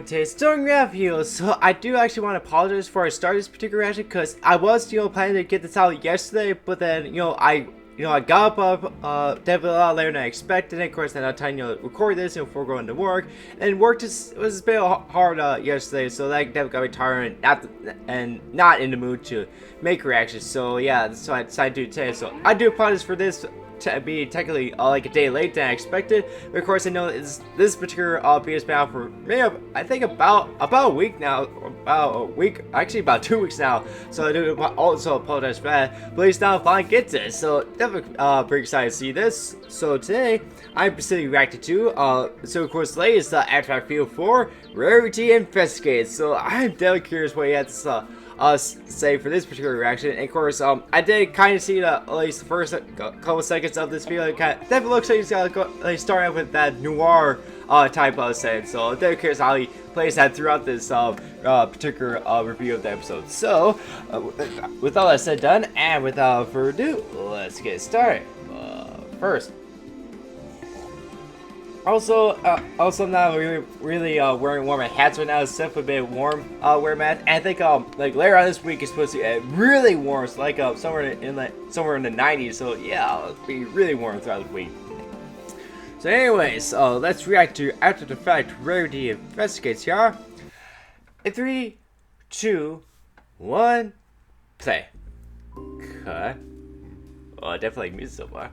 with today's Stormlight video. So I do actually want to apologize for I started this particular reaction because I was planning to get this out yesterday, but then I got up definitely a lot later than I expected. And of course, then I had time to record this before going to work, and work was a bit hard yesterday, so that definitely got me tired and not in the mood to make reactions. So yeah, so I decided to do it today. So I do apologize for this to be technically like a day late than I expected. But of course, I know this particular video has been out for maybe I think about a week now, actually about 2 weeks now. So I do also apologize for that. But at least now I finally get this, so definitely pretty excited to see this. So today I'm specifically reacting to so of course today is the abstract video for Rarity Investigates. So I'm definitely curious what he had to say for this particular reaction. And of course, I did kind of see at least the first couple seconds of this video. It definitely looks like he's gonna start out with that noir type of setting. So I'm definitely curious how he plays that throughout this particular review of the episode. So with all that said done, and without further ado, let's get started. First. Also, I'm not really wearing warm hats right now. It's definitely a bit warm wear mat. And I think like later on this week is supposed to get really warm. So like somewhere in the 90s. So yeah, it'll be really warm throughout the week. So anyways, let's react to After the Fact Rarity Investigates here. In 3, 2, 1, play. Okay. Oh, I definitely like music so far.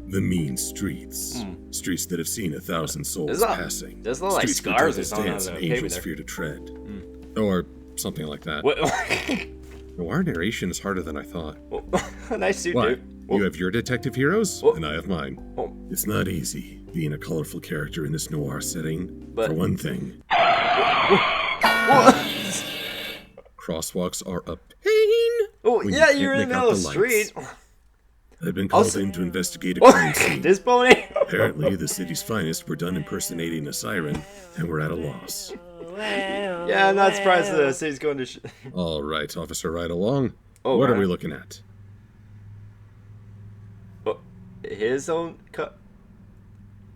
The mean streets. Streets that have seen 1,000 souls passing. There's a lot like scars or something. Dance and angels fear to tread. Or something like that. Noir narration is harder than I thought. Nice suit, What? dude. You have your detective heroes, and I have mine. It's not easy being a colorful character in this noir setting. But for one thing. Crosswalks are a pain. Oh yeah, you're in the middle of the street. I've been called in to investigate a crime scene. This pony? Apparently, the city's finest were done impersonating a siren, and we're at a loss. Yeah, I'm not surprised the city's going to All right, officer, right along. Oh, what are we looking at? His own cut.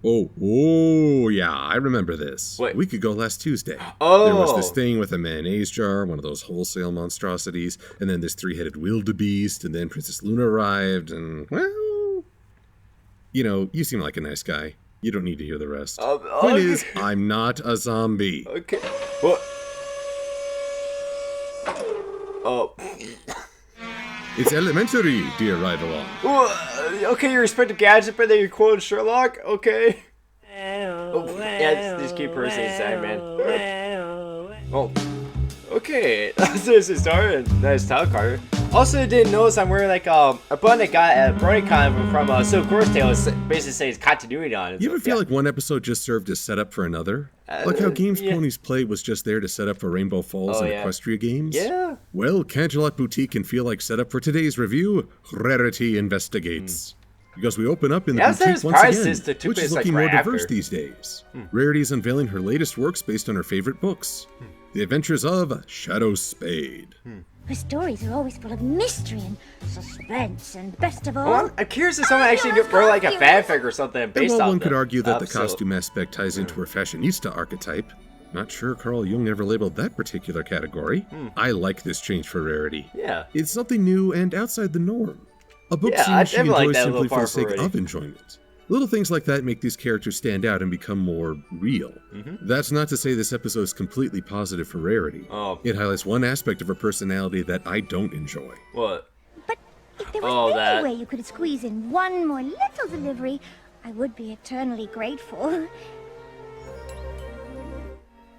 Oh, yeah, I remember this. Wait. A week ago last Tuesday. Oh. There was this thing with a mayonnaise jar, one of those wholesale monstrosities, and then this three-headed wildebeest, and then Princess Luna arrived, and, well, you seem like a nice guy. You don't need to hear the rest. Point is, I'm not a zombie. Okay. What? Oh. It's elementary, dear ride-along. Okay, you respect the gadget, but then you quoted Sherlock? Okay. Oh, yeah, just keep person inside, man. Oh. Okay, this is started. Nice tile card. Also, didn't notice I'm wearing like a button that got a Bronycon from Silk Horse Tale. Basically says continuity on it. You ever feel like one episode just served as setup for another? Like how Games Ponies Play was just there to set up for Rainbow Falls and Equestria games? Yeah. Well, Cangelot Boutique can feel like setup for today's review, Rarity Investigates. Because we open up in the boutique once again, which is looking more diverse these days. Rarity is unveiling her latest works based on her favorite books. The Adventures of Shadow Spade. Her stories are always full of mystery and suspense, and best of all... I'm curious if someone actually wrote like a fanfic or something based on one could argue that the costume aspect ties into her fashionista archetype. Not sure Carl Jung ever labeled that particular category. I like this change for Rarity. Yeah. It's something new and outside the norm. A book series she enjoys simply for the sake of enjoyment. Little things like that make these characters stand out and become more real. That's not to say this episode is completely positive for Rarity. It highlights one aspect of her personality that I don't enjoy. What? But if there was any way you could squeeze in one more little delivery, I would be eternally grateful.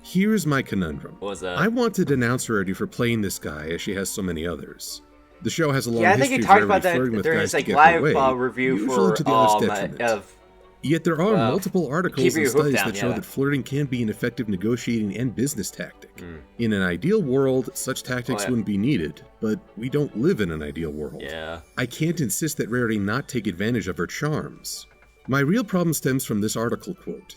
Here's my conundrum. What was that? I want to denounce Rarity for playing this guy as she has so many others. The show has a long I think history you talked of about flirting with during guys his to like get their live way, review usually for to the other's detriment. Yet there are multiple articles and studies that show that flirting can be an effective negotiating and business tactic. In an ideal world, such tactics wouldn't be needed, but we don't live in an ideal world. I can't insist that Rarity not take advantage of her charms. My real problem stems from this article quote.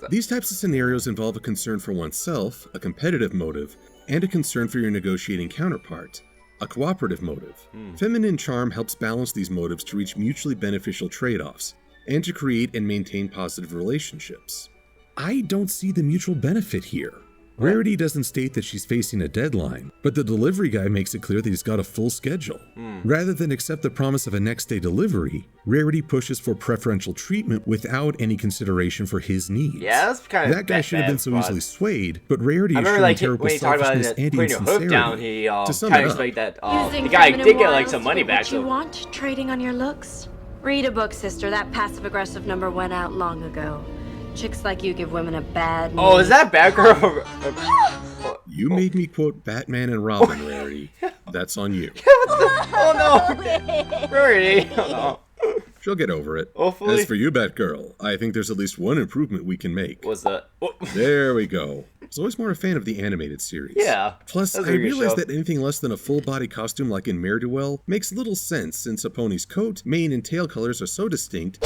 These types of scenarios involve a concern for oneself, a competitive motive, and a concern for your negotiating counterpart. A cooperative motive. Feminine charm helps balance these motives to reach mutually beneficial trade-offs, and to create and maintain positive relationships. I don't see the mutual benefit here. Rarity doesn't state that she's facing a deadline, but the delivery guy makes it clear that he's got a full schedule. Rather than accept the promise of a next-day delivery, Rarity pushes for preferential treatment without any consideration for his needs. Yeah, that's kind of that guy should have been so easily swayed, but Rarity is showing terrible selfishness and putting your hoof insincerity. down, he kind of explained that the the guy did get like some money back. What you want, trading on your looks? Read a book, sister. That passive-aggressive number went out long ago. Chicks like you give women a bad name. Oh, is that Batgirl? You made me quote Batman and Robin, Rarity. That's on you. Oh no, Rarity. Oh, no. She'll get over it. Hopefully. As for you, Batgirl, I think there's at least one improvement we can make. What's that? Oh. There we go. I was always more a fan of the animated series. Yeah. Plus, I realized that anything less than a full-body costume like in Ne'er-Do-Well makes little sense since a pony's coat, mane, and tail colors are so distinct.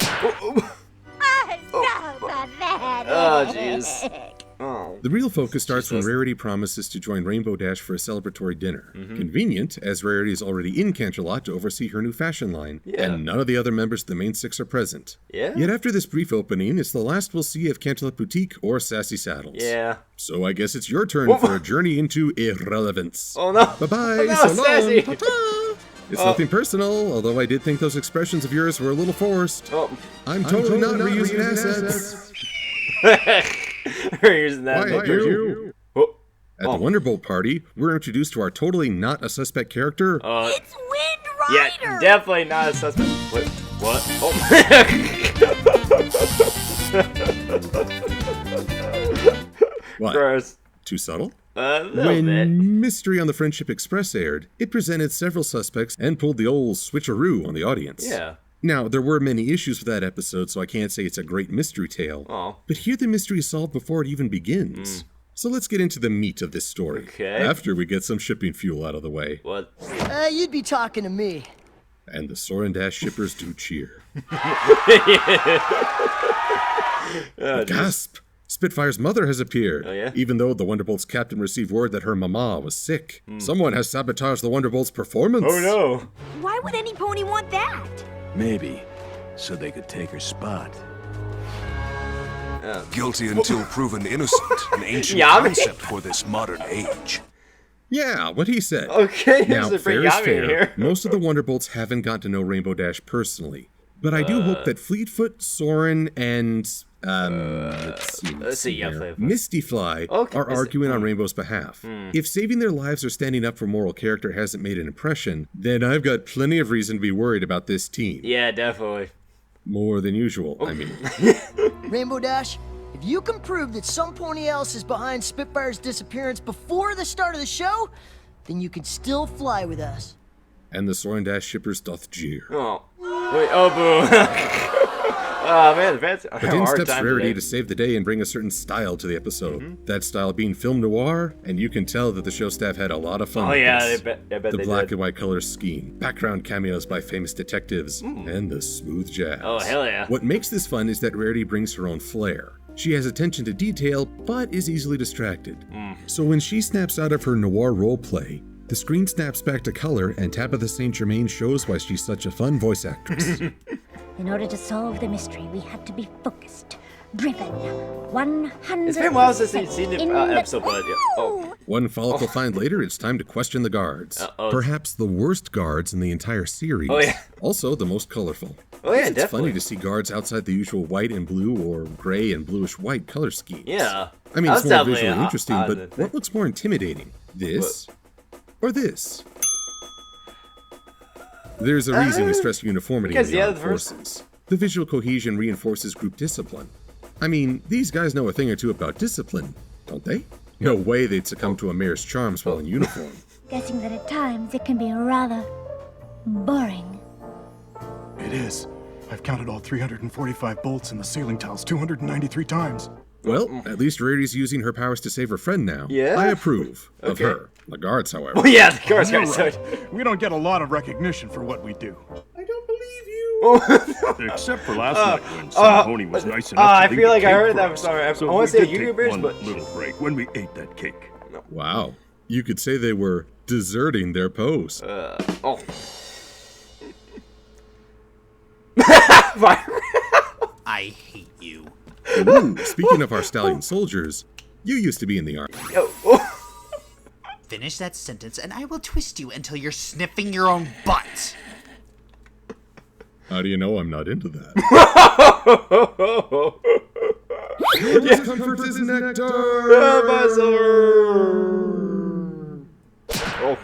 Oh, jeez. Oh. The real focus starts when Rarity promises to join Rainbow Dash for a celebratory dinner. Convenient, as Rarity is already in Canterlot to oversee her new fashion line, and none of the other members of the main six are present. Yet after this brief opening, it's the last we'll see of Canterlot Boutique or Sassy Saddles. So I guess it's your turn for a journey into irrelevance. Oh no. Bye-bye, no, so long, Sassy. ta-ta! It's nothing personal, although I did think those expressions of yours were a little forced. I'm totally not reusing assets. We're using that. Why, you? At the Wonderbolt party, we're introduced to our totally not a suspect character. It's Wind Rider! Yeah, definitely not a suspect. Wait, what? Oh. What? Gross. Too subtle? When Mystery on the Friendship Express aired, it presented several suspects and pulled the old switcheroo on the audience. Yeah. Now, there were many issues with that episode, so I can't say it's a great mystery tale. But here the mystery is solved before it even begins. So let's get into the meat of this story. Okay. After we get some shipping fuel out of the way. What? You'd be talking to me. And the Soren Dash shippers do cheer. Gasp! Spitfire's mother has appeared. Oh, yeah? Even though the Wonderbolt's captain received word that her mama was sick. Someone has sabotaged the Wonderbolt's performance. Oh no. Why would any pony want that? Maybe so they could take her spot. Guilty until proven innocent, an ancient Yami? concept for this modern age. Yeah, what he said. Okay, now, there's a fair big is Yami in fair. here. Most of the Wonderbolts haven't gotten to know Rainbow Dash personally. But I do hope that Fleetfoot, Soren, and let's see, Mistyfly are arguing on Rainbow's behalf. If saving their lives or standing up for moral character hasn't made an impression, then I've got plenty of reason to be worried about this team. Yeah, definitely. More than usual, I mean. Rainbow Dash, if you can prove that some pony else is behind Spitfire's disappearance before the start of the show, then you can still fly with us. And the Soren Dash shippers doth jeer. Oh. Wait, oh boo. Oh man, the fans But in steps Rarity to save the day and bring a certain style to the episode. That style being film noir, and you can tell that the show staff had a lot of fun with this. I bet the they black did. and white color scheme, background cameos by famous detectives, and the smooth jazz. Oh, hell yeah. What makes this fun is that Rarity brings her own flair. She has attention to detail, but is easily distracted. So when she snaps out of her noir roleplay, the screen snaps back to color, and Tabitha St. Germain shows why she's such a fun voice actress. In order to solve the mystery, we had to be focused, driven, 100%. It's been a while since we've seen the episode, but yeah. Oh. One follicle find later, it's time to question the guards. Perhaps the worst guards in the entire series. Oh, yeah. Also the most colorful. Oh yeah, It's definitely. funny to see guards outside the usual white and blue or gray and bluish-white color schemes. Yeah. I mean, it's more definitely visually interesting, odd but what looks more intimidating? This or this? There's a reason we stress uniformity in because the the armed other first- forces. The visual cohesion reinforces group discipline. I mean, these guys know a thing or two about discipline, don't they? No way they'd succumb to a mayor's charms while in uniform. Guessing that at times it can be rather boring. It is. I've counted all 345 bolts in the ceiling tiles 293 times. Well, at least Rarity's using her powers to save her friend now. Yeah? I approve of Okay. her. The guards, however. Oh yeah, the guards You're guys. right. We don't get a lot of recognition for what we do. I don't believe you. Except for last night when some pony was nice enough to I leave feel a like I cake heard for that us. somewhere. I So wanna we say did take YouTubers, one but- little break when we ate that cake. Wow. You could say they were deserting their post. Oh. I hate you. Ooh, speaking of our stallion soldiers, you used to be in the army. Finish that sentence and I will twist you until you're sniffing your own butt. How do you know I'm not into that? Your comfort is nectar! Oh.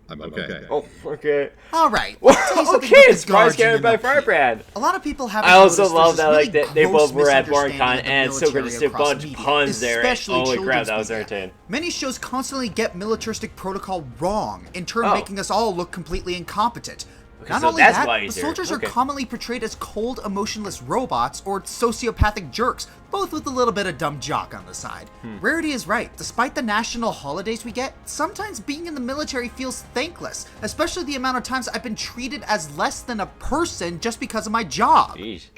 I'm okay. Oh, okay. All right. Okay, surprise carried by Firebrand. A lot of people have. I also love that like they both were at BornCon and so good to see a bunch of puns there. Holy crap, that was entertaining. Many shows constantly get militaristic protocol wrong, in turn making us all look completely incompetent. Okay, Not so only that's that, why the he's soldiers here. are commonly portrayed as cold, emotionless robots or sociopathic jerks, both with a little bit of dumb jock on the side. Rarity is right. Despite the national holidays we get, sometimes being in the military feels thankless, especially the amount of times I've been treated as less than a person just because of my job. Jeez.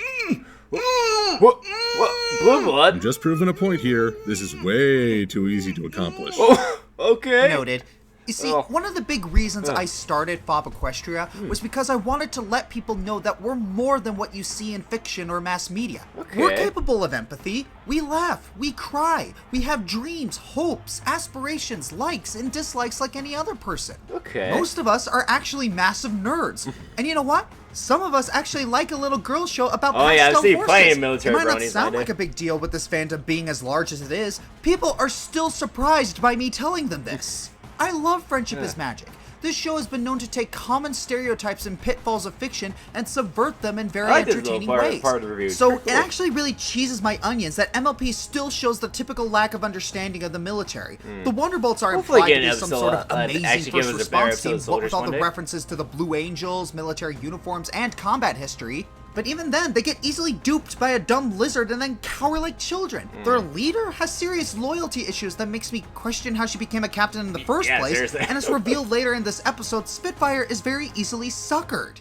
What? Blue blood? I'm just proving a point here. This is way too easy to accomplish. Oh, okay. Noted. You see, one of the big reasons I started Fob Equestria was because I wanted to let people know that we're more than what you see in fiction or mass media. Okay. We're capable of empathy. We laugh, we cry, we have dreams, hopes, aspirations, likes, and dislikes like any other person. Okay. Most of us are actually massive nerds. And you know what? Some of us actually like a little girl show about pastel horses. Playing military it might not bronies sound like a big deal with this fandom being as large as it is. People are still surprised by me telling them this. I love Friendship is Magic. This show has been known to take common stereotypes and pitfalls of fiction and subvert them in very entertaining ways. So it actually really cheeses my onions that MLP still shows the typical lack of understanding of the military. The Wonderbolts are implied to be some sort of amazing first response team, what with all the references to the Blue Angels, military uniforms, and combat history. But even then, they get easily duped by a dumb lizard and then cower like children. Their leader has serious loyalty issues that makes me question how she became a captain in the first place. Seriously. And as revealed later in this episode, Spitfire is very easily suckered.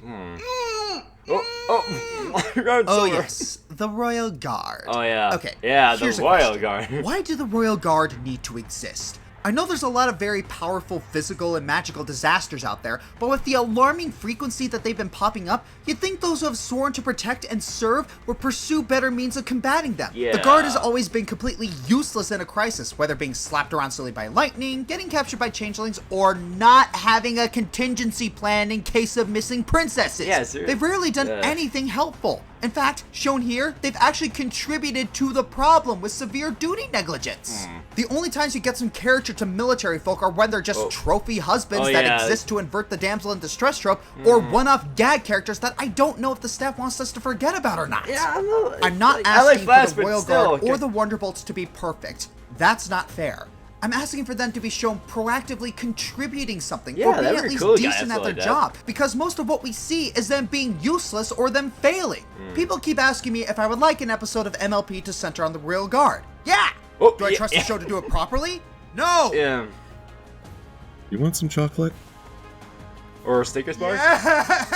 Oh yes, the Royal Guard. Oh yeah. Okay. Yeah, the here's a Royal question. Guard. Why do the Royal Guard need to exist? I know there's a lot of very powerful physical and magical disasters out there, but with the alarming frequency that they've been popping up, you'd think those who have sworn to protect and serve would pursue better means of combating them. Yeah. The Guard has always been completely useless in a crisis, whether being slapped around silly by lightning, getting captured by changelings, or not having a contingency plan in case of missing princesses. Yeah, seriously. They've rarely done anything helpful. In fact, shown here, they've actually contributed to the problem with severe duty negligence. The only times you get some character to military folk are when they're just trophy husbands that exist to invert the damsel in distress trope, or one-off gag characters that I don't know if the staff wants us to forget about or not. Yeah, I'm not asking for the Royal Guard or the Wonderbolts to be perfect. That's not fair. I'm asking for them to be shown proactively contributing something, or being at least decent at their job, because most of what we see is them being useless or them failing. People keep asking me if I would like an episode of MLP to center on the Royal Guard. Yeah! Do I trust the show to do it properly? No! Yeah. You want some chocolate? Or Snickers bars? Yes!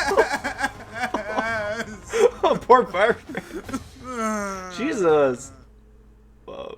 Oh, poor Firebrand. Jesus. Whoa.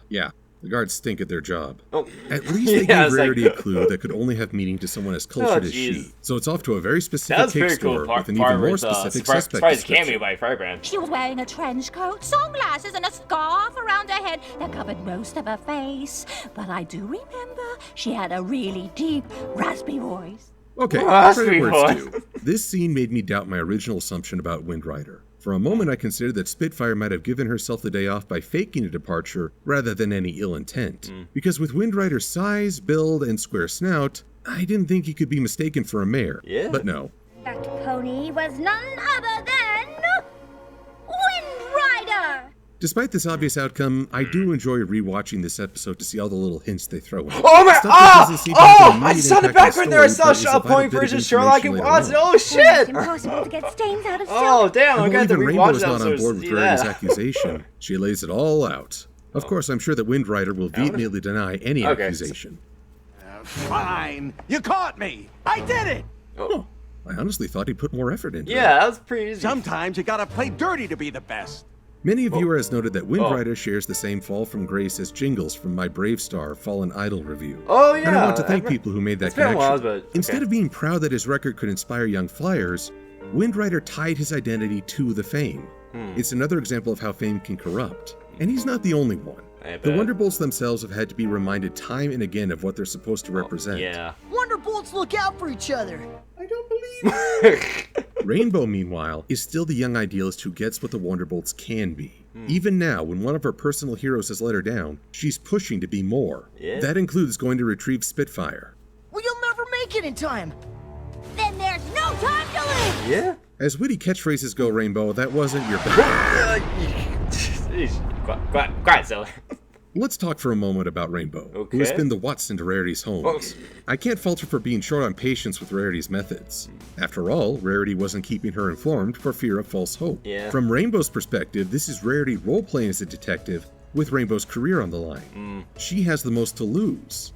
Yeah. The guards stink at their job. Oh. At least they gave Rarity a clue that could only have meaning to someone as cultured as she. So it's off to a very specific cake store with an even more specific suspect surprise cameo by Firebrand. She was wearing a trench coat, sunglasses, and a scarf around her head that covered most of her face. But I do remember she had a really deep, raspy voice. Okay, credit where it's due. This scene made me doubt my original assumption about Wind Rider. For a moment, I considered that Spitfire might have given herself the day off by faking a departure rather than any ill intent. Because with Wind Rider's size, build, and square snout, I didn't think he could be mistaken for a mare. Yeah. But no. That pony was none other than Wind Rider! Despite this obvious outcome, I do enjoy rewatching this episode to see all the little hints they throw in. Oh my! I saw the background there. I saw Point versus Sherlock and Watson. Oh shit! It's impossible to get stains out of silk. Oh damn! I got to rewatch that. Not on board with Rarity's accusation. She lays it all out. Of course, I'm sure that Wind Rider will vehemently deny any accusation. Fine, you caught me. I did it. Oh, I honestly thought he put more effort into it. Yeah, that was pretty easy. Sometimes you gotta play dirty to be the best. Many of viewers noted that Wind Rider shares the same fall from grace as Jingles from my Brave Star Fallen Idol review. Oh yeah. And I want to thank people who made that connection. While, but, Instead of being proud that his record could inspire young flyers, Wind Rider tied his identity to the fame. It's another example of how fame can corrupt. And he's not the only one. The Wonderbolts themselves have had to be reminded time and again of what they're supposed to represent. Yeah. Wonderbolts look out for each other. I don't believe it. Rainbow, meanwhile, is still the young idealist who gets what the Wonderbolts can be. Even now, when one of her personal heroes has let her down, she's pushing to be more. Yeah. That includes going to retrieve Spitfire. Well, you'll never make it in time. Then there's no time to lose! Yeah? As witty catchphrases go, Rainbow, that wasn't your best. Quiet, Zoe. Let's talk for a moment about Rainbow, who has been the Watson to Rarity's Holmes. I can't fault her for being short on patience with Rarity's methods. After all, Rarity wasn't keeping her informed for fear of false hope. Yeah. From Rainbow's perspective, this is Rarity role-playing as a detective with Rainbow's career on the line. She has the most to lose.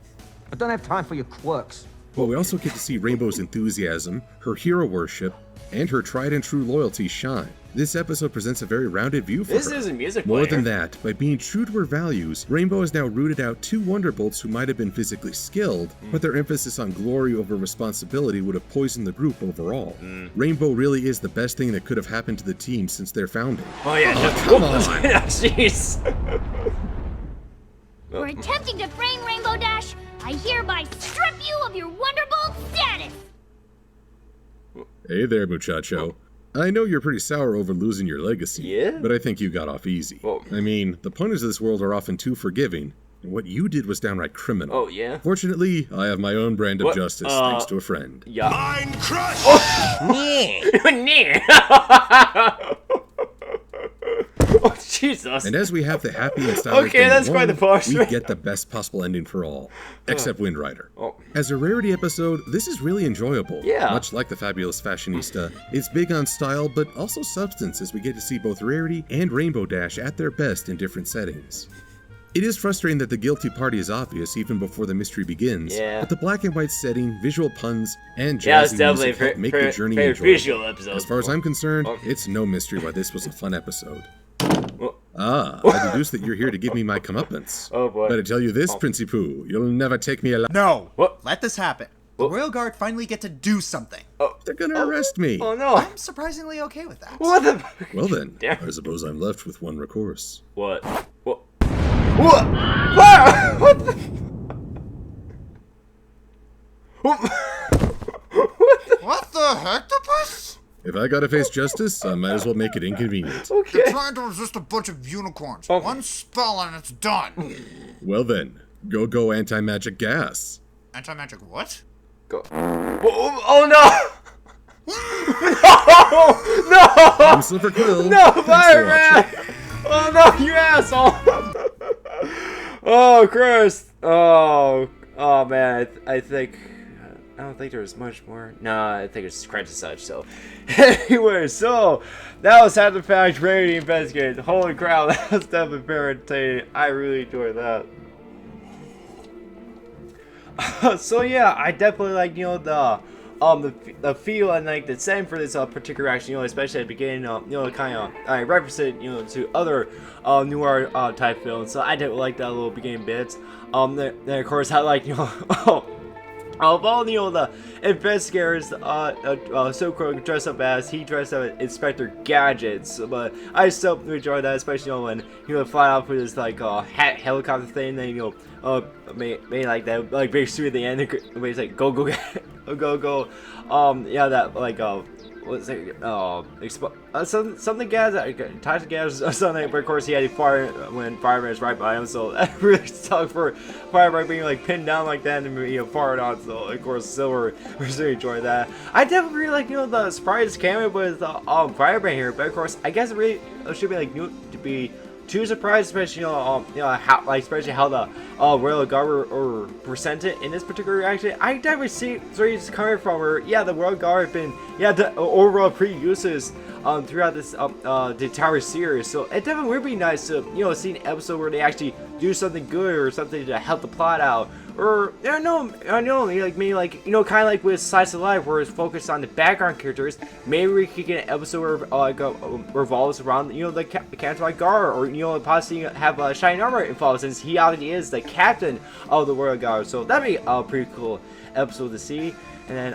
I don't have time for your quirks. But we also get to see Rainbow's enthusiasm, her hero worship, and her tried and true loyalty shine. This episode presents a very rounded view for her. This is a music More player. than that, by being true to her values, Rainbow has now rooted out 2 Wonderbolts who might have been physically skilled, but their emphasis on glory over responsibility would have poisoned the group overall. Rainbow really is the best thing that could have happened to the team since their founding. Oh yeah, come on! Jeez. For attempting to frame Rainbow Dash, I hereby strip you of your Wonderbolt status! Hey there, muchacho. I know you're pretty sour over losing your legacy, Yeah? but I think you got off easy. Whoa. I mean, the punters of this world are often too forgiving, and what you did was downright criminal. Oh, yeah? Fortunately, I have my own brand of What? justice, thanks to a friend. Yeah. Mind crush! Oh, Jesus. And as we have the happy and stylish Okay, that's quite the we punishment. get the best possible ending for all, except Wind Rider. Oh. As a Rarity episode, this is really enjoyable. Yeah. Much like the Fabulous Fashionista, it's big on style, but also substance as we get to see both Rarity and Rainbow Dash at their best in different settings. It is frustrating that the guilty party is obvious even before the mystery begins, Yeah. but the black and white setting, visual puns, and Yeah, it's jazzy definitely music help make the journey very enjoyable. visual episode. As far as I'm concerned, Okay. it's no mystery why this was a fun episode. Oh. I deduce that you're here to give me my comeuppance. Oh, boy. Better tell you this, Princey Pooh, you'll never take me alive. No! What? Let this happen. The Royal Guard finally get to do something. They're gonna arrest me. Oh, no. I'm surprisingly okay with that. What the? Well then, Damn. I suppose I'm left with one recourse. What? What? What? What the? What the hectopus? If I gotta face justice, I might as well make it inconvenient. Okay. Trying to resist a bunch of unicorns. One spell and it's done. Well then, go anti-magic gas. Anti-magic what? Go. Oh no! No! I'm Slipper Quill. No, Thanks for Fireman! watching. Oh no, you asshole! Oh, Chris! Oh man, I don't think there's much more. No, I think it's credits and such, so. Anyway, so, that was After the Fact Rarity Investigated. Holy crap, that was definitely very entertaining. I really enjoyed that. So yeah, I definitely like, you know, the feel and like the setting for this particular action, you know, especially at the beginning, you know, kind of I represent, you know, to other noir type films. So I did like that little beginning bits. Then of course I like, you know, of all, you know, the investigators, Silkrook dressed up as, he dressed up as Inspector Gadgets, but I still enjoyed that, especially, you know, when he would fly off with his, like, helicopter thing, then, you know, made like that, like, big suit at the end, where he's like, go, yeah, that, like, what's it, something gas, toxic gas or something, but of course he had to fire when Fireman was right by him, so that really sucked for Fireman being, like, pinned down like that and, you know, fired on, so, of course, Silver really enjoyed that. I definitely really like, you know, the surprise cameo with, Fireman here, but of course, I guess it really should be, like, new to be too surprised, especially, you know, how, like, especially how the Royal Guard were presented in this particular reaction. I definitely see where he's coming from. Where, yeah, the Royal Guard have been, yeah, the overall pre-uses throughout this the entire series. So it definitely would be nice to, you know, see an episode where they actually do something good or something to help the plot out. Or, I don't know, like, maybe, like, you know, kind of like with Slice of Life, where it's focused on the background characters. Maybe we could get an episode where, revolves around, you know, the Captain Guard, or, you know, possibly have Shining Armor involved, since he already is the captain of the Royal Guard. So that'd be a pretty cool episode to see. And then,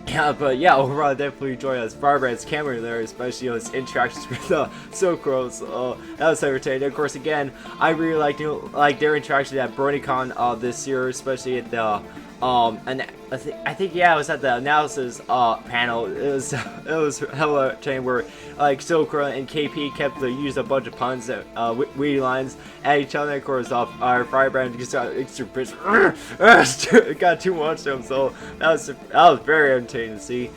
Yeah, but yeah, overall I definitely enjoyed his Firebrand's camera there, especially his interactions with Silkro. So that was entertaining. Of course, again, I really liked like their interaction at BronyCon this year, especially at the and I think yeah, it was at the analysis panel. It was hella entertaining where like Silkro and KP kept to use a bunch of puns that witty lines at each other. Of course, our Firebrand just got extra pissed. It got too much to him, so that was very entertaining to see.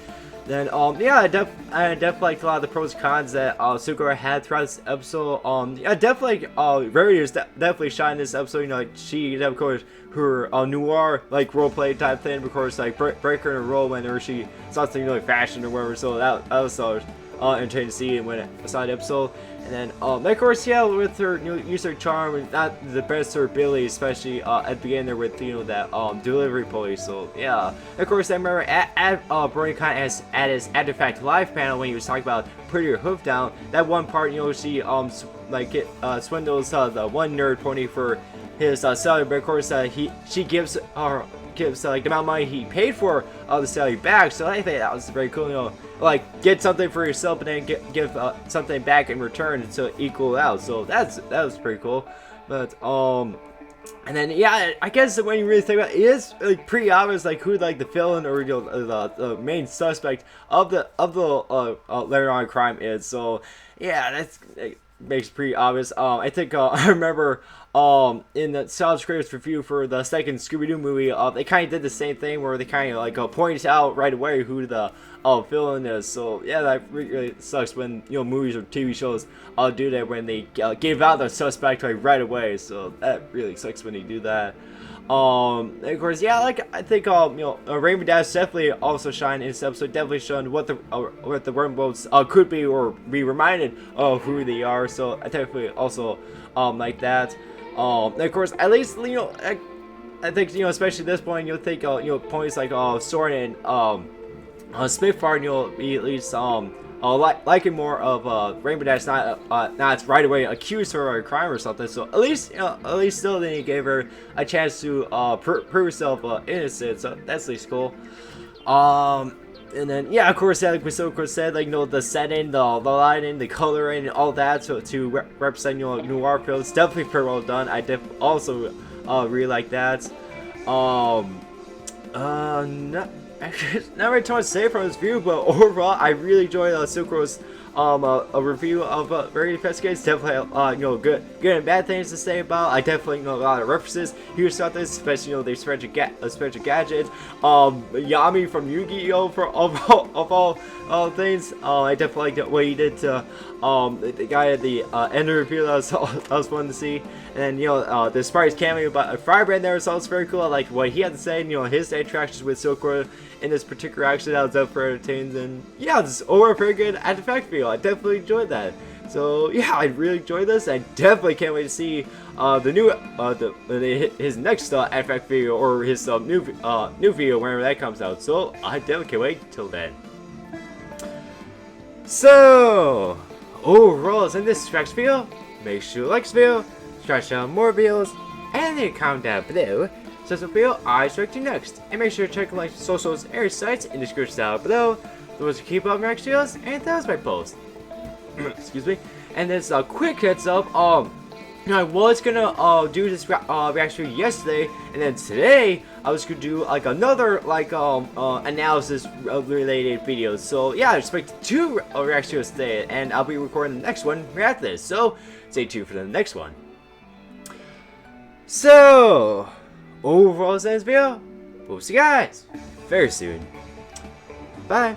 Then yeah, I definitely liked a lot of the pros and cons that Silkro had throughout this episode. Yeah, definitely Rarity is definitely shined this episode. You know, like she of course her noir like roleplay type thing, of course, like break her in a role whenever she saw something like fashion or whatever. So that was entertaining to see when I saw the episode. And then of course, yeah, with her use her charm and not the best her ability, especially at the beginning there with that delivery pulley. So yeah, of course I remember at BronyCon at his Artifact Live panel when he was talking about putting her hoof down. That one part, she swindles the one nerd pony for his salary, but of course she gives like the amount of money he paid for the salary back. So I think that was very cool. Like get something for yourself and then give something back in return to equal out. So that was pretty cool. But and then yeah, I guess when you really think about it, it is like pretty obvious like who like the villain or the main suspect of the later on crime is. So yeah, it makes it pretty obvious. I think I remember in the Solid Scrapes review for the second Scooby-Doo movie, they kind of did the same thing where they kind of like pointed out right away who the villain is. So yeah, that really sucks when movies or TV shows do that, when they give out the suspect like right away. So that really sucks when they do that. And of course, yeah, like I think Rainbow Dash definitely also shined in this episode, definitely showing what the Wonderbolts could be or be reminded of who they are. So I definitely also like that. And of course, at least I think especially at this point you'll think points like Soren and Spitfire, you'll be at least liking more of Rainbow Dash, not right away accused her of a crime or something. So at least still then he gave her a chance to prove herself innocent. So that's at least cool. And then yeah, of course, like Silkro said, like the setting, the lighting, the coloring, and all that, so to represent noir films, definitely pretty well done. I also really like that. Not really too much to say from this view, but overall, I really enjoyed Silkro's a review of Rarity Investigates. Definitely good and bad things to say about. I definitely know a lot of references here about this, especially the special gadget. Yami from Yu-Gi-Oh! Of all things. I definitely liked what he did to the guy at the end of the review. That was fun to see. And then the surprise cameo about Firebrand there was also very cool. I liked what he had to say. And, his interactions with Silkro in this particular action, that was up for entertainment. And yeah, this is overall pretty good artifact feel. I definitely enjoyed that. So yeah, I really enjoyed this. I definitely can't wait to see the new his next artifact video or his new video whenever that comes out. So I definitely can't wait till then. So overall, in this artifact video, make sure you like this video, subscribe to more videos, and leave a comment down below. So that's the video I expect you next. And make sure to check like socials and sites in the description down below. Those to keep up next videos, and that was my post. Excuse me. And this quick heads up, I was gonna do this reaction yesterday, and then today I was gonna do like another analysis related videos. So yeah, I expect 2 reactions today, and I'll be recording the next one right after this. So stay tuned for the next one. So overall, this video, we'll see you guys very soon. Bye.